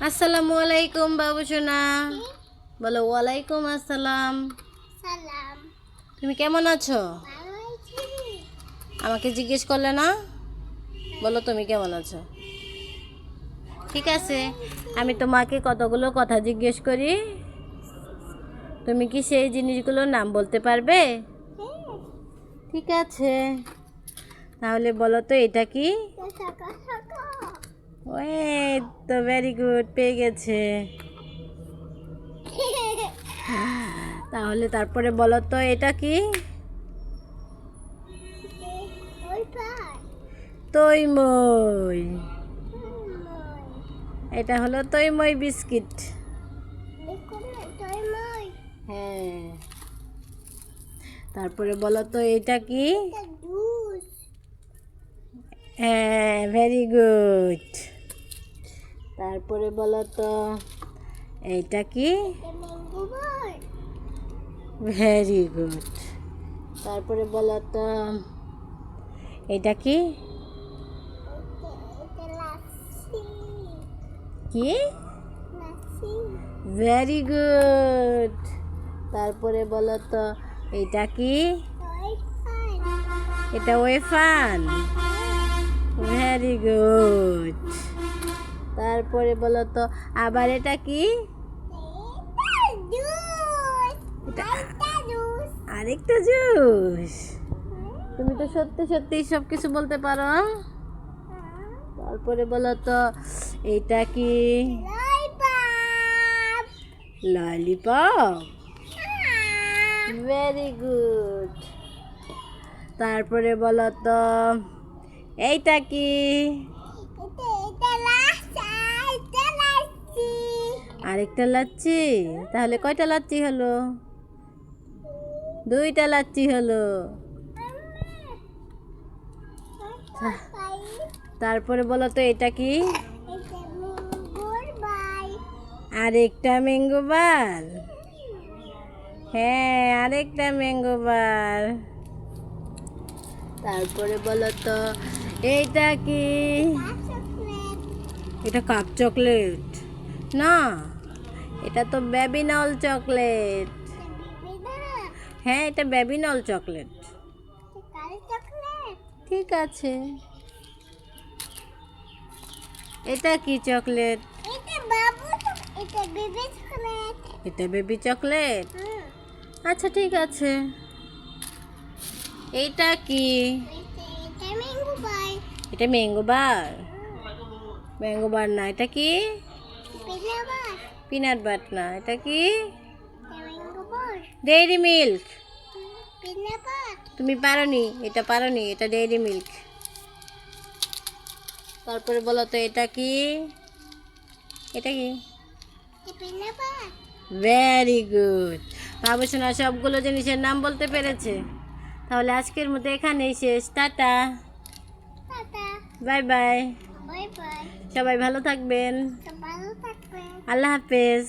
আসসালামু আলাইকুম বাবু সোনা। বলো ওয়ালাইকুম আসসালাম। সালাম। তুমি কেমন আছো? ভালো আছি। আমাকে জিজ্ঞেস করলে না? বলো তুমি কেমন আছো। ঠিক আছে, আমি তোমাকে কতগুলো কথা জিজ্ঞেস করি, তুমি কি সেই জিনিসগুলোর নাম বলতে পারবে? ঠিক আছে, তাহলে বলো তো এটা কি? ওই তো ভেরি গুড, পেয়ে গেছে। তাহলে তারপরে বলো তো এটা কি? তৈমই। এটা হলো তৈমই বিস্কিট। হ্যাঁ, তারপরে বলো তো এটা কি? হ্যাঁ, ভেরি গুড। তারপরে বলো তো এইটা কি? Very good. তারপরে বলো তো এটা কি? কি? Very good. তারপরে বলো তো এটা কি? এটা ওয়েফান। Very good. তারপরে বলো তো আবার এটা কি? এটা আরেকটা জুস। তুমি তো সত্যি সত্যি সব কিছু বলতে পারো। তারপরে বলো তো এইটা কি? ললিপপ। Very good. তারপরে বলো তো এইটা কি? আরেকটা লাচ্ছি। তাহলে কয়টা লাচ্ছি হলো? দুইটা লাচ্ছি হলো। তারপরে বলো তো এটা কি? আরেকটা ম্যাঙ্গো বার। হ্যাঁ, আরেকটা ম্যাঙ্গো বার। তারপরে বলো তো এইটা কি? এটা কাপ চকলেট না, এটা তো বেবিনল চকলেট। হ্যাঁ, এটা বেবিনল চকলেট। ঠিক আছে, এটা কি চকলেট? এটা বেবি চকলেট। আচ্ছা ঠিক আছে, এইটা কি? এটা ম্যাঙ্গো বার। ম্যাঙ্গো বার না, এটা কি? পিনাট বাট না, এটা কি? Dairy milk. তুমি পারোনি, এটা পারোনি, এটা ডেইরি মিল্ক। তারপরে বলো তো এটা কি? এটা কি? Very good. বাবু সোনা সবগুলো জিনিসের নাম বলতে পেরেছে। তাহলে আজকের মতো এখানেই শেষ। Tata, bye bye. সবাই ভালো থাকবেন। আল্লাহ হাফেজ।